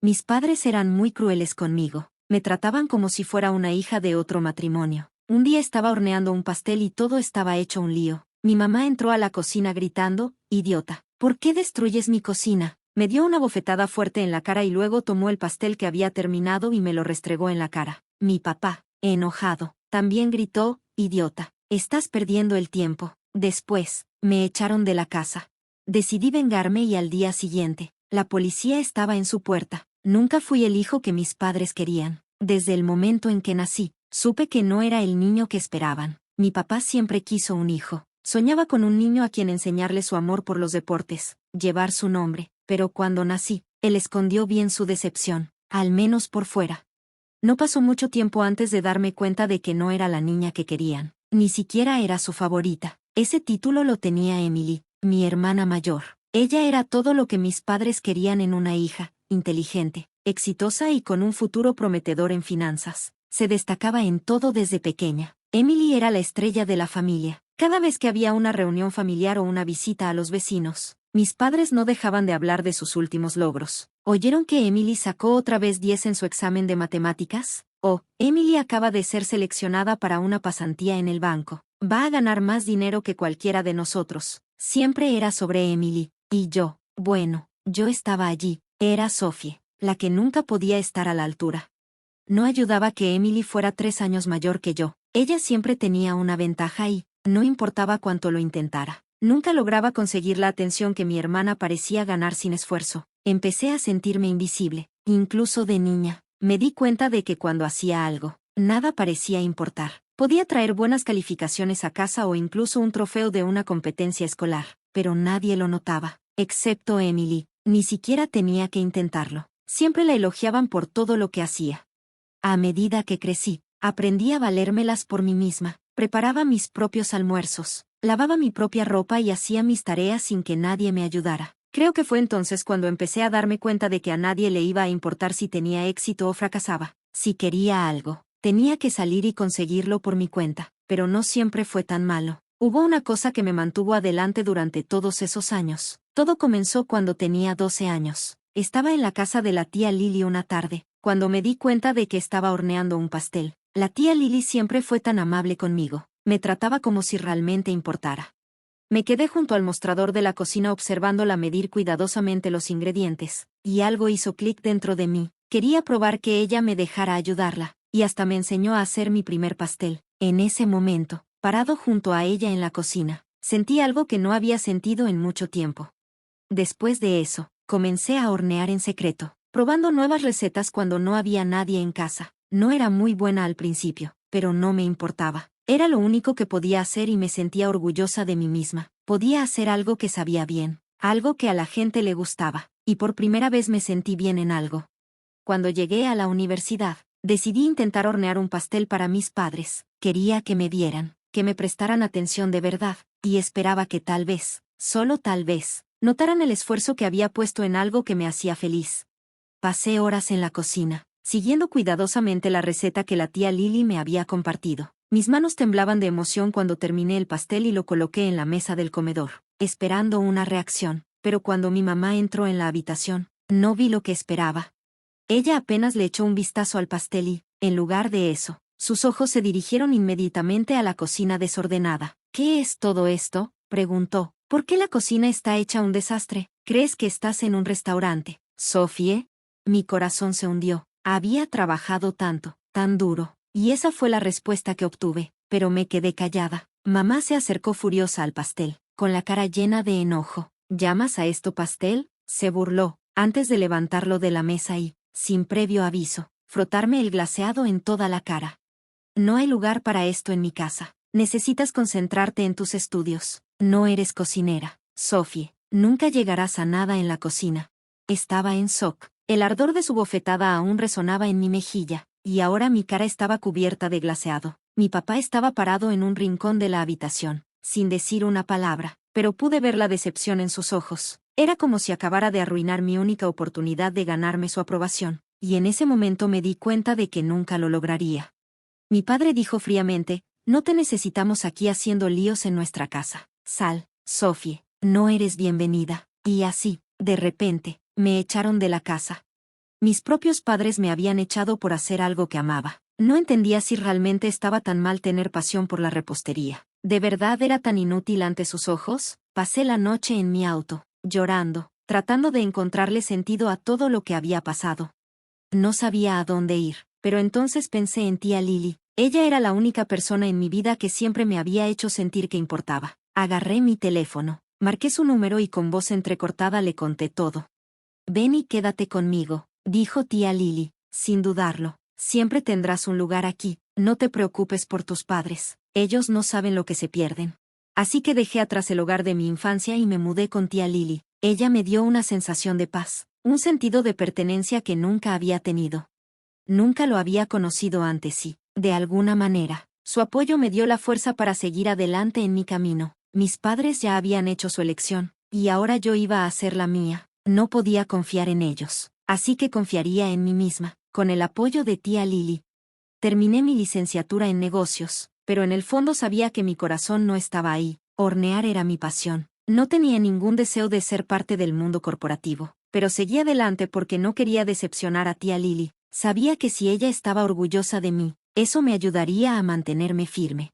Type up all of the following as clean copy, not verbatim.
Mis padres eran muy crueles conmigo. Me trataban como si fuera una hija de otro matrimonio. Un día estaba horneando un pastel y todo estaba hecho un lío. Mi mamá entró a la cocina gritando, «Idiota, ¿por qué destruyes mi cocina?». Me dio una bofetada fuerte en la cara y luego tomó el pastel que había terminado y me lo restregó en la cara. Mi papá, enojado, también gritó, «Idiota, estás perdiendo el tiempo». Después, me echaron de la casa. Decidí vengarme y al día siguiente, la policía estaba en su puerta. Nunca fui el hijo que mis padres querían. Desde el momento en que nací, supe que no era el niño que esperaban. Mi papá siempre quiso un hijo. Soñaba con un niño a quien enseñarle su amor por los deportes, llevar su nombre, pero cuando nací, él escondió bien su decepción, al menos por fuera. No pasó mucho tiempo antes de darme cuenta de que no era la niña que querían. Ni siquiera era su favorita. Ese título lo tenía Emily, mi hermana mayor. Ella era todo lo que mis padres querían en una hija, inteligente, exitosa y con un futuro prometedor en finanzas. Se destacaba en todo desde pequeña. Emily era la estrella de la familia. Cada vez que había una reunión familiar o una visita a los vecinos, mis padres no dejaban de hablar de sus últimos logros. ¿Oyeron que Emily sacó otra vez 10 en su examen de matemáticas? Oh, Emily acaba de ser seleccionada para una pasantía en el banco. Va a ganar más dinero que cualquiera de nosotros. Siempre era sobre Emily. Y yo, bueno, yo estaba allí. Era Sophie, la que nunca podía estar a la altura. No ayudaba que Emily fuera 3 años mayor que yo. Ella siempre tenía una ventaja y, no importaba cuánto lo intentara, nunca lograba conseguir la atención que mi hermana parecía ganar sin esfuerzo. Empecé a sentirme invisible, incluso de niña. Me di cuenta de que cuando hacía algo, nada parecía importar. Podía traer buenas calificaciones a casa o incluso un trofeo de una competencia escolar, pero nadie lo notaba, excepto Emily. Ni siquiera tenía que intentarlo. Siempre la elogiaban por todo lo que hacía. A medida que crecí, aprendí a valérmelas por mí misma. Preparaba mis propios almuerzos, lavaba mi propia ropa y hacía mis tareas sin que nadie me ayudara. Creo que fue entonces cuando empecé a darme cuenta de que a nadie le iba a importar si tenía éxito o fracasaba. Si quería algo, tenía que salir y conseguirlo por mi cuenta, pero no siempre fue tan malo. Hubo una cosa que me mantuvo adelante durante todos esos años. Todo comenzó cuando tenía 12 años. Estaba en la casa de la tía Lily una tarde, cuando me di cuenta de que estaba horneando un pastel. La tía Lily siempre fue tan amable conmigo. Me trataba como si realmente importara. Me quedé junto al mostrador de la cocina observándola medir cuidadosamente los ingredientes, y algo hizo clic dentro de mí. Quería probar que ella me dejara ayudarla, y hasta me enseñó a hacer mi primer pastel. En ese momento, parado junto a ella en la cocina, sentí algo que no había sentido en mucho tiempo. Después de eso, comencé a hornear en secreto, probando nuevas recetas cuando no había nadie en casa. No era muy buena al principio, pero no me importaba. Era lo único que podía hacer y me sentía orgullosa de mí misma. Podía hacer algo que sabía bien, algo que a la gente le gustaba, y por primera vez me sentí bien en algo. Cuando llegué a la universidad, decidí intentar hornear un pastel para mis padres. Quería que me vieran, que me prestaran atención de verdad, y esperaba que tal vez, solo tal vez, notaran el esfuerzo que había puesto en algo que me hacía feliz. Pasé horas en la cocina, siguiendo cuidadosamente la receta que la tía Lily me había compartido. Mis manos temblaban de emoción cuando terminé el pastel y lo coloqué en la mesa del comedor, esperando una reacción, pero cuando mi mamá entró en la habitación, no vi lo que esperaba. Ella apenas le echó un vistazo al pastel y, en lugar de eso, sus ojos se dirigieron inmediatamente a la cocina desordenada. «¿Qué es todo esto?», preguntó. «¿Por qué la cocina está hecha un desastre? ¿Crees que estás en un restaurante, Sophie?». Mi corazón se hundió. Había trabajado tanto, tan duro, y esa fue la respuesta que obtuve, pero me quedé callada. Mamá se acercó furiosa al pastel, con la cara llena de enojo. «¿Llamas a esto pastel?», se burló, antes de levantarlo de la mesa y, sin previo aviso, frotarme el glaseado en toda la cara. «No hay lugar para esto en mi casa. Necesitas concentrarte en tus estudios. No eres cocinera, Sophie. Nunca llegarás a nada en la cocina». Estaba en shock. El ardor de su bofetada aún resonaba en mi mejilla, y ahora mi cara estaba cubierta de glaseado. Mi papá estaba parado en un rincón de la habitación, sin decir una palabra, pero pude ver la decepción en sus ojos. Era como si acabara de arruinar mi única oportunidad de ganarme su aprobación, y en ese momento me di cuenta de que nunca lo lograría. Mi padre dijo fríamente: «No te necesitamos aquí haciendo líos en nuestra casa. Sal, Sophie, no eres bienvenida». Y así, de repente, me echaron de la casa. Mis propios padres me habían echado por hacer algo que amaba. No entendía si realmente estaba tan mal tener pasión por la repostería. ¿De verdad era tan inútil ante sus ojos? Pasé la noche en mi auto, llorando, tratando de encontrarle sentido a todo lo que había pasado. No sabía a dónde ir, pero entonces pensé en tía Lily. Ella era la única persona en mi vida que siempre me había hecho sentir que importaba. Agarré mi teléfono, marqué su número y con voz entrecortada le conté todo. Ven y quédate conmigo, dijo tía Lily, sin dudarlo. Siempre tendrás un lugar aquí, no te preocupes por tus padres, ellos no saben lo que se pierden. Así que dejé atrás el hogar de mi infancia y me mudé con tía Lily. Ella me dio una sensación de paz, un sentido de pertenencia que nunca había tenido. Nunca lo había conocido antes y, de alguna manera, su apoyo me dio la fuerza para seguir adelante en mi camino. Mis padres ya habían hecho su elección, y ahora yo iba a hacer la mía. No podía confiar en ellos, así que confiaría en mí misma, con el apoyo de tía Lily. Terminé mi licenciatura en negocios, pero en el fondo sabía que mi corazón no estaba ahí. Hornear era mi pasión. No tenía ningún deseo de ser parte del mundo corporativo, pero seguí adelante porque no quería decepcionar a tía Lily. Sabía que si ella estaba orgullosa de mí, eso me ayudaría a mantenerme firme.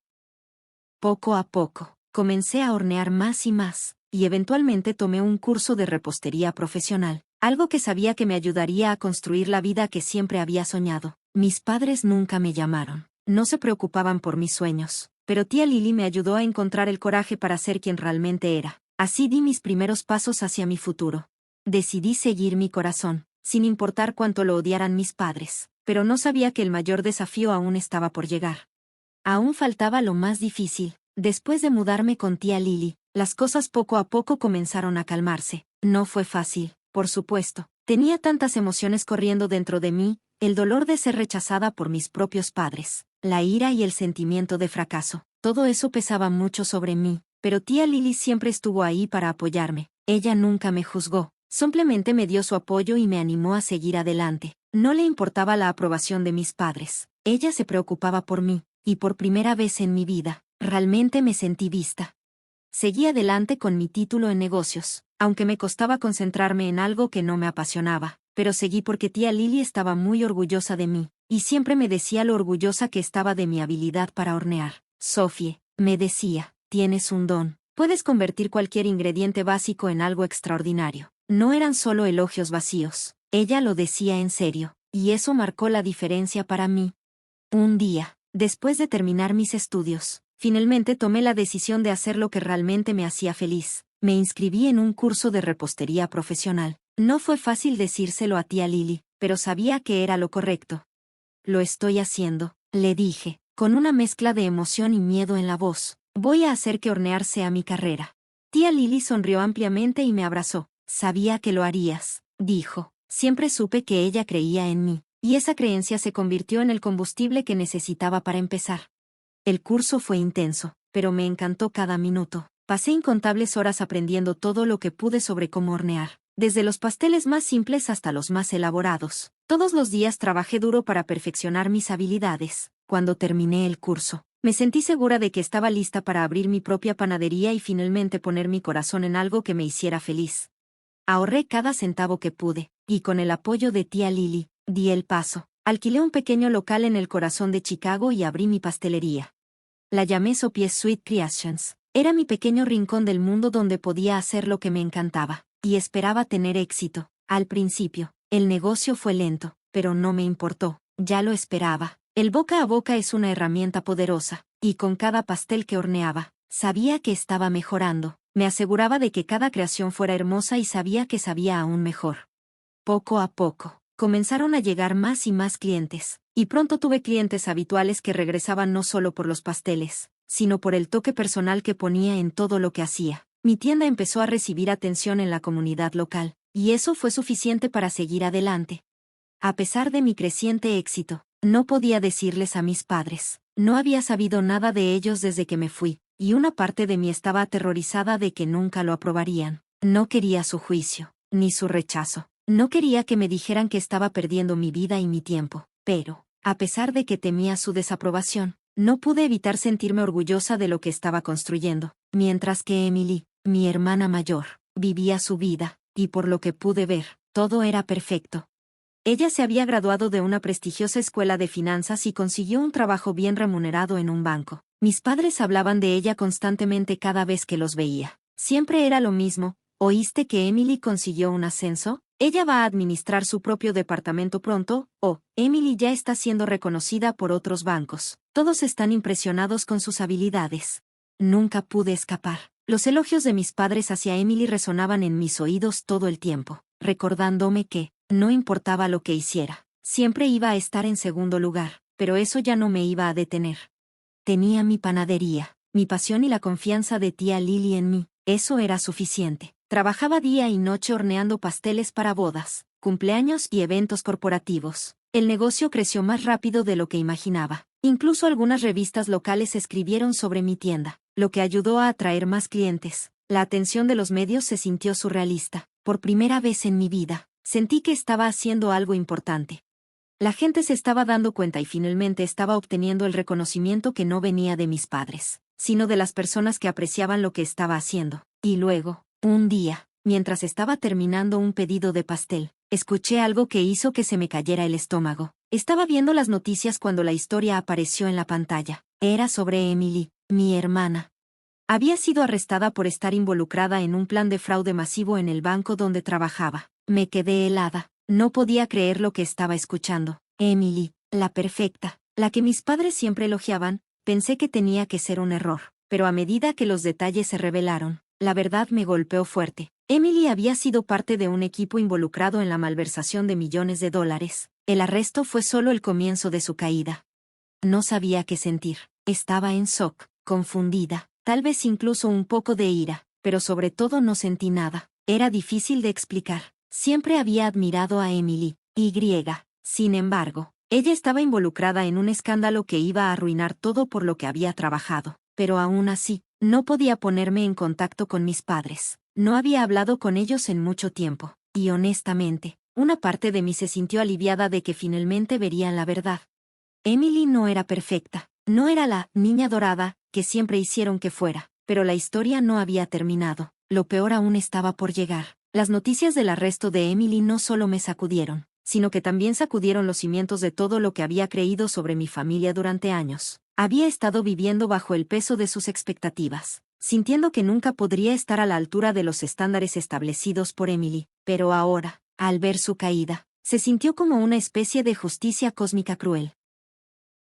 Poco a poco, comencé a hornear más y más, y eventualmente tomé un curso de repostería profesional, algo que sabía que me ayudaría a construir la vida que siempre había soñado. Mis padres nunca me llamaron, no se preocupaban por mis sueños, pero tía Lily me ayudó a encontrar el coraje para ser quien realmente era. Así di mis primeros pasos hacia mi futuro. Decidí seguir mi corazón, sin importar cuánto lo odiaran mis padres, pero no sabía que el mayor desafío aún estaba por llegar. Aún faltaba lo más difícil. Después de mudarme con tía Lily, las cosas poco a poco comenzaron a calmarse. No fue fácil, por supuesto. Tenía tantas emociones corriendo dentro de mí, el dolor de ser rechazada por mis propios padres, la ira y el sentimiento de fracaso. Todo eso pesaba mucho sobre mí, pero tía Lily siempre estuvo ahí para apoyarme. Ella nunca me juzgó, simplemente me dio su apoyo y me animó a seguir adelante. No le importaba la aprobación de mis padres. Ella se preocupaba por mí. Y por primera vez en mi vida, realmente me sentí vista. Seguí adelante con mi título en negocios, aunque me costaba concentrarme en algo que no me apasionaba, pero seguí porque tía Lily estaba muy orgullosa de mí, y siempre me decía lo orgullosa que estaba de mi habilidad para hornear. Sophie, me decía, tienes un don, puedes convertir cualquier ingrediente básico en algo extraordinario. No eran solo elogios vacíos, ella lo decía en serio, y eso marcó la diferencia para mí. Un día, después de terminar mis estudios, finalmente tomé la decisión de hacer lo que realmente me hacía feliz. Me inscribí en un curso de repostería profesional. No fue fácil decírselo a tía Lily, pero sabía que era lo correcto. Lo estoy haciendo, le dije, con una mezcla de emoción y miedo en la voz. Voy a hacer que hornear sea mi carrera. Tía Lily sonrió ampliamente y me abrazó. Sabía que lo harías, dijo. Siempre supe que ella creía en mí. Y esa creencia se convirtió en el combustible que necesitaba para empezar. El curso fue intenso, pero me encantó cada minuto. Pasé incontables horas aprendiendo todo lo que pude sobre cómo hornear, desde los pasteles más simples hasta los más elaborados. Todos los días trabajé duro para perfeccionar mis habilidades. Cuando terminé el curso, me sentí segura de que estaba lista para abrir mi propia panadería y finalmente poner mi corazón en algo que me hiciera feliz. Ahorré cada centavo que pude, y con el apoyo de tía Lily, di el paso. Alquilé un pequeño local en el corazón de Chicago y abrí mi pastelería. La llamé Sophie's Sweet Creations. Era mi pequeño rincón del mundo donde podía hacer lo que me encantaba, y esperaba tener éxito. Al principio, el negocio fue lento, pero no me importó, ya lo esperaba. El boca a boca es una herramienta poderosa, y con cada pastel que horneaba, sabía que estaba mejorando. Me aseguraba de que cada creación fuera hermosa y sabía que sabía aún mejor. Poco a poco, comenzaron a llegar más y más clientes, y pronto tuve clientes habituales que regresaban no solo por los pasteles, sino por el toque personal que ponía en todo lo que hacía. Mi tienda empezó a recibir atención en la comunidad local, y eso fue suficiente para seguir adelante. A pesar de mi creciente éxito, no podía decirles a mis padres. No había sabido nada de ellos desde que me fui, y una parte de mí estaba aterrorizada de que nunca lo aprobarían. No quería su juicio, ni su rechazo. No quería que me dijeran que estaba perdiendo mi vida y mi tiempo, pero, a pesar de que temía su desaprobación, no pude evitar sentirme orgullosa de lo que estaba construyendo, mientras que Emily, mi hermana mayor, vivía su vida, y por lo que pude ver, todo era perfecto. Ella se había graduado de una prestigiosa escuela de finanzas y consiguió un trabajo bien remunerado en un banco. Mis padres hablaban de ella constantemente cada vez que los veía. Siempre era lo mismo. ¿Oíste que Emily consiguió un ascenso? Ella va a administrar su propio departamento pronto, o Emily ya está siendo reconocida por otros bancos. Todos están impresionados con sus habilidades. Nunca pude escapar. Los elogios de mis padres hacia Emily resonaban en mis oídos todo el tiempo, recordándome que, no importaba lo que hiciera, siempre iba a estar en segundo lugar, pero eso ya no me iba a detener. Tenía mi panadería, mi pasión y la confianza de tía Lily en mí. Eso era suficiente. Trabajaba día y noche horneando pasteles para bodas, cumpleaños y eventos corporativos. El negocio creció más rápido de lo que imaginaba. Incluso algunas revistas locales escribieron sobre mi tienda, lo que ayudó a atraer más clientes. La atención de los medios se sintió surrealista. Por primera vez en mi vida, sentí que estaba haciendo algo importante. La gente se estaba dando cuenta y finalmente estaba obteniendo el reconocimiento que no venía de mis padres, sino de las personas que apreciaban lo que estaba haciendo. Y luego, un día, mientras estaba terminando un pedido de pastel, escuché algo que hizo que se me cayera el estómago. Estaba viendo las noticias cuando la historia apareció en la pantalla. Era sobre Emily, mi hermana. Había sido arrestada por estar involucrada en un plan de fraude masivo en el banco donde trabajaba. Me quedé helada. No podía creer lo que estaba escuchando. Emily, la perfecta, la que mis padres siempre elogiaban, pensé que tenía que ser un error. Pero a medida que los detalles se revelaron, la verdad me golpeó fuerte. Emily había sido parte de un equipo involucrado en la malversación de millones de dólares. El arresto fue solo el comienzo de su caída. No sabía qué sentir. Estaba en shock, confundida, tal vez incluso un poco de ira, pero sobre todo no sentí nada. Era difícil de explicar. Siempre había admirado a Emily, sin embargo, ella estaba involucrada en un escándalo que iba a arruinar todo por lo que había trabajado. Pero aún así, no podía ponerme en contacto con mis padres. No había hablado con ellos en mucho tiempo, y honestamente, una parte de mí se sintió aliviada de que finalmente verían la verdad. Emily no era perfecta, no era la niña dorada que siempre hicieron que fuera, pero la historia no había terminado. Lo peor aún estaba por llegar. Las noticias del arresto de Emily no solo me sacudieron, sino que también sacudieron los cimientos de todo lo que había creído sobre mi familia durante años. Había estado viviendo bajo el peso de sus expectativas, sintiendo que nunca podría estar a la altura de los estándares establecidos por Emily, pero ahora, al ver su caída, se sintió como una especie de justicia cósmica cruel.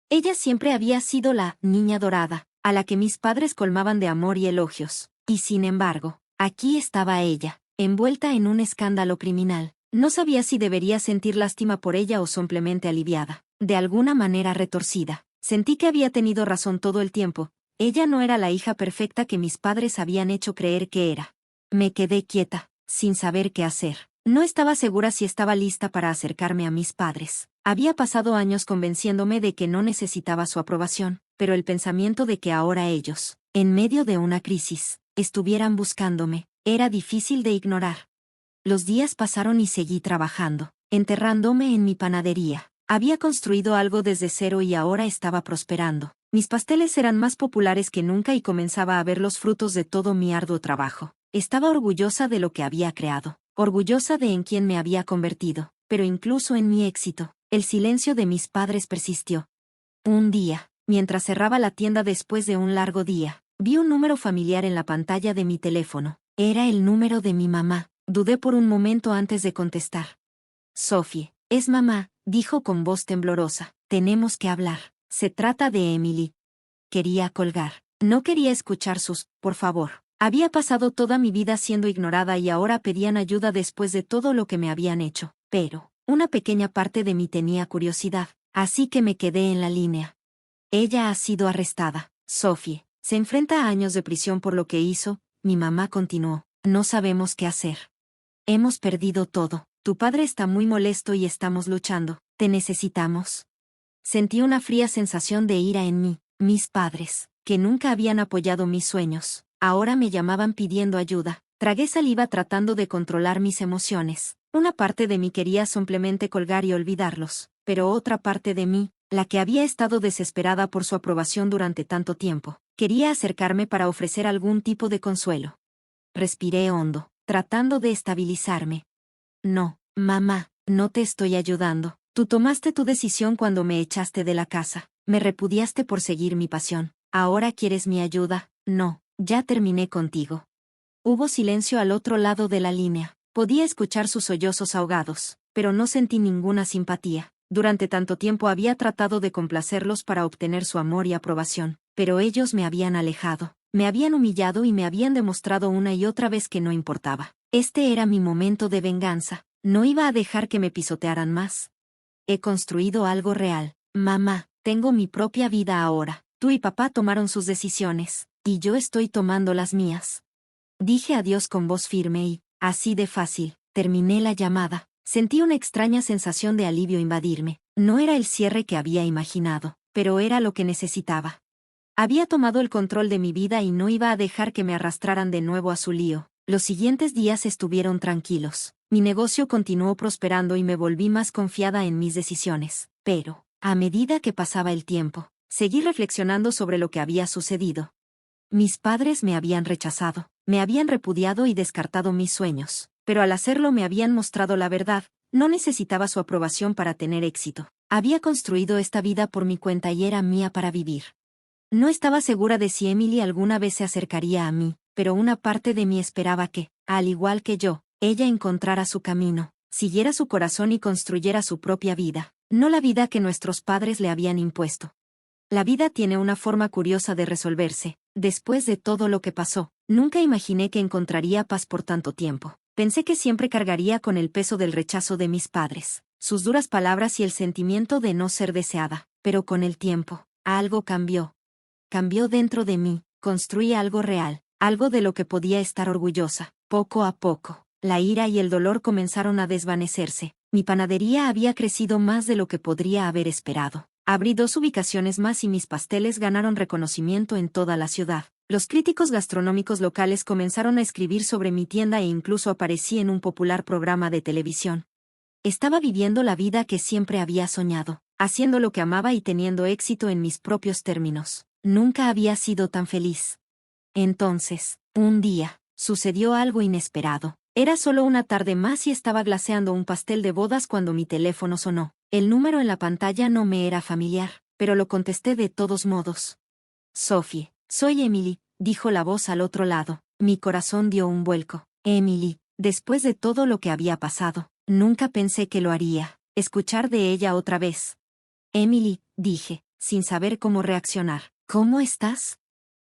Ella siempre había sido la niña dorada, a la que mis padres colmaban de amor y elogios, y sin embargo, aquí estaba ella, envuelta en un escándalo criminal. No sabía si debería sentir lástima por ella o simplemente aliviada. De alguna manera retorcida, sentí que había tenido razón todo el tiempo. Ella no era la hija perfecta que mis padres habían hecho creer que era. Me quedé quieta, sin saber qué hacer. No estaba segura si estaba lista para acercarme a mis padres. Había pasado años convenciéndome de que no necesitaba su aprobación, pero el pensamiento de que ahora ellos, en medio de una crisis, estuvieran buscándome, era difícil de ignorar. Los días pasaron y seguí trabajando, enterrándome en mi panadería. Había construido algo desde cero y ahora estaba prosperando. Mis pasteles eran más populares que nunca y comenzaba a ver los frutos de todo mi arduo trabajo. Estaba orgullosa de lo que había creado, orgullosa de en quién me había convertido, pero incluso en mi éxito, el silencio de mis padres persistió. Un día, mientras cerraba la tienda después de un largo día, vi un número familiar en la pantalla de mi teléfono. Era el número de mi mamá. Dudé por un momento antes de contestar. Sophie, es mamá, dijo con voz temblorosa. Tenemos que hablar. Se trata de Emily. Quería colgar. No quería escuchar sus, por favor. Había pasado toda mi vida siendo ignorada y ahora pedían ayuda después de todo lo que me habían hecho. Pero, una pequeña parte de mí tenía curiosidad, así que me quedé en la línea. Ella ha sido arrestada. Sophie, se enfrenta a años de prisión por lo que hizo. Mi mamá continuó. No sabemos qué hacer. Hemos perdido todo. Tu padre está muy molesto y estamos luchando. Te necesitamos. Sentí una fría sensación de ira en mí. Mis padres, que nunca habían apoyado mis sueños, ahora me llamaban pidiendo ayuda. Tragué saliva tratando de controlar mis emociones. Una parte de mí quería simplemente colgar y olvidarlos, pero otra parte de mí, la que había estado desesperada por su aprobación durante tanto tiempo, quería acercarme para ofrecer algún tipo de consuelo. Respiré hondo, tratando de estabilizarme. No, mamá, no te estoy ayudando. Tú tomaste tu decisión cuando me echaste de la casa. Me repudiaste por seguir mi pasión. ¿Ahora quieres mi ayuda? No, ya terminé contigo. Hubo silencio al otro lado de la línea. Podía escuchar sus sollozos ahogados, pero no sentí ninguna simpatía. Durante tanto tiempo había tratado de complacerlos para obtener su amor y aprobación, pero ellos me habían alejado, me habían humillado y me habían demostrado una y otra vez que no importaba. Este era mi momento de venganza. No iba a dejar que me pisotearan más. He construido algo real. Mamá, tengo mi propia vida ahora. Tú y papá tomaron sus decisiones, y yo estoy tomando las mías. Dije adiós con voz firme y, así de fácil, terminé la llamada. Sentí una extraña sensación de alivio invadirme. No era el cierre que había imaginado, pero era lo que necesitaba. Había tomado el control de mi vida y no iba a dejar que me arrastraran de nuevo a su lío. Los siguientes días estuvieron tranquilos. Mi negocio continuó prosperando y me volví más confiada en mis decisiones. Pero, a medida que pasaba el tiempo, seguí reflexionando sobre lo que había sucedido. Mis padres me habían rechazado, me habían repudiado y descartado mis sueños, pero al hacerlo me habían mostrado la verdad. No necesitaba su aprobación para tener éxito. Había construido esta vida por mi cuenta y era mía para vivir. No estaba segura de si Emily alguna vez se acercaría a mí, pero una parte de mí esperaba que, al igual que yo, ella encontrara su camino, siguiera su corazón y construyera su propia vida, no la vida que nuestros padres le habían impuesto. La vida tiene una forma curiosa de resolverse. Después de todo lo que pasó, nunca imaginé que encontraría paz por tanto tiempo. Pensé que siempre cargaría con el peso del rechazo de mis padres, sus duras palabras y el sentimiento de no ser deseada, pero con el tiempo, algo cambió. Cambió dentro de mí, construí algo real, algo de lo que podía estar orgullosa. Poco a poco, la ira y el dolor comenzaron a desvanecerse. Mi panadería había crecido más de lo que podría haber esperado. Abrí 2 ubicaciones más y mis pasteles ganaron reconocimiento en toda la ciudad. Los críticos gastronómicos locales comenzaron a escribir sobre mi tienda e incluso aparecí en un popular programa de televisión. Estaba viviendo la vida que siempre había soñado, haciendo lo que amaba y teniendo éxito en mis propios términos. Nunca había sido tan feliz. Entonces, un día, sucedió algo inesperado. Era solo una tarde más y estaba glaseando un pastel de bodas cuando mi teléfono sonó. El número en la pantalla no me era familiar, pero lo contesté de todos modos. Sophie, soy Emily, dijo la voz al otro lado. Mi corazón dio un vuelco. Emily, después de todo lo que había pasado, nunca pensé que lo haría. Escuchar de ella otra vez. Emily, dije, sin saber cómo reaccionar. ¿Cómo estás?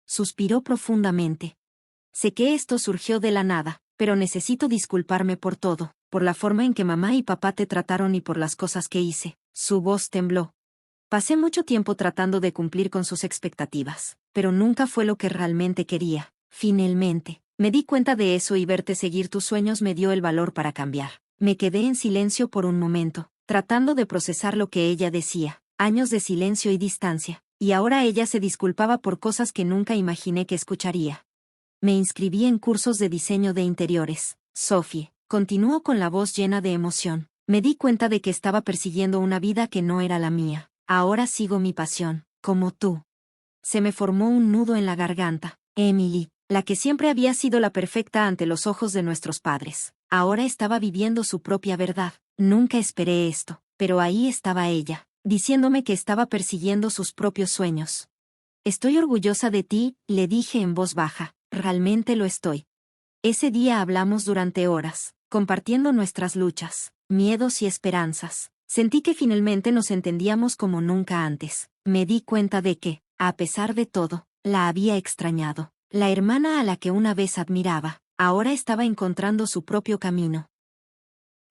Suspiró profundamente. Sé que esto surgió de la nada, pero necesito disculparme por todo, por la forma en que mamá y papá te trataron y por las cosas que hice. Su voz tembló. Pasé mucho tiempo tratando de cumplir con sus expectativas, pero nunca fue lo que realmente quería. Finalmente, me di cuenta de eso y verte seguir tus sueños me dio el valor para cambiar. Me quedé en silencio por un momento, tratando de procesar lo que ella decía. Años de silencio y distancia, y ahora ella se disculpaba por cosas que nunca imaginé que escucharía. Me inscribí en cursos de diseño de interiores. Sophie, continuó con la voz llena de emoción. Me di cuenta de que estaba persiguiendo una vida que no era la mía. Ahora sigo mi pasión, como tú. Se me formó un nudo en la garganta. Emily, la que siempre había sido la perfecta ante los ojos de nuestros padres, ahora estaba viviendo su propia verdad. Nunca esperé esto, pero ahí estaba ella, diciéndome que estaba persiguiendo sus propios sueños. Estoy orgullosa de ti, le dije en voz baja. Realmente lo estoy. Ese día hablamos durante horas, compartiendo nuestras luchas, miedos y esperanzas. Sentí que finalmente nos entendíamos como nunca antes. Me di cuenta de que, a pesar de todo, la había extrañado. La hermana a la que una vez admiraba, ahora estaba encontrando su propio camino.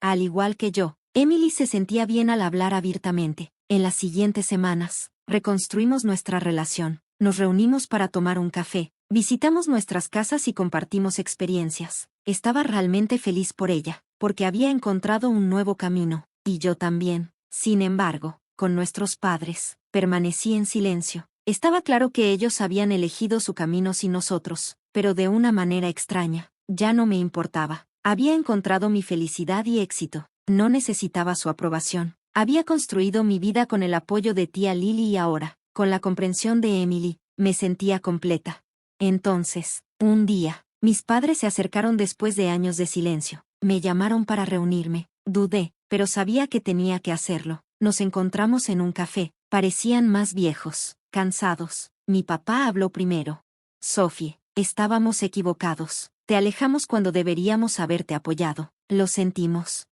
Al igual que yo, Emily se sentía bien al hablar abiertamente. En las siguientes semanas, reconstruimos nuestra relación. Nos reunimos para tomar un café. Visitamos nuestras casas y compartimos experiencias. Estaba realmente feliz por ella, porque había encontrado un nuevo camino, y yo también. Sin embargo, con nuestros padres, permanecí en silencio. Estaba claro que ellos habían elegido su camino sin nosotros, pero de una manera extraña. Ya no me importaba. Había encontrado mi felicidad y éxito. No necesitaba su aprobación. Había construido mi vida con el apoyo de tía Lily y ahora, con la comprensión de Emily, me sentía completa. Entonces, un día, mis padres se acercaron después de años de silencio. Me llamaron para reunirme. Dudé, pero sabía que tenía que hacerlo. Nos encontramos en un café. Parecían más viejos, cansados. Mi papá habló primero. Sophie, estábamos equivocados. Te alejamos cuando deberíamos haberte apoyado. Lo sentimos.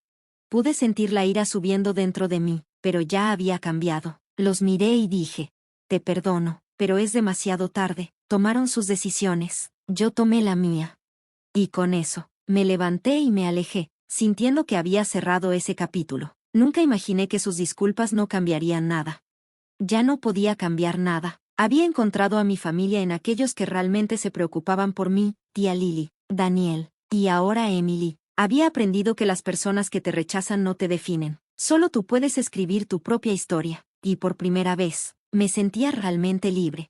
Pude sentir la ira subiendo dentro de mí, pero ya había cambiado. Los miré y dije, te perdono, pero es demasiado tarde. Tomaron sus decisiones, yo tomé la mía. Y con eso, me levanté y me alejé, sintiendo que había cerrado ese capítulo. Nunca imaginé que sus disculpas no cambiarían nada. Ya no podía cambiar nada. Había encontrado a mi familia en aquellos que realmente se preocupaban por mí, tía Lily, Daniel, y ahora Emily. Había aprendido que las personas que te rechazan no te definen. Solo tú puedes escribir tu propia historia. Y por primera vez, me sentía realmente libre.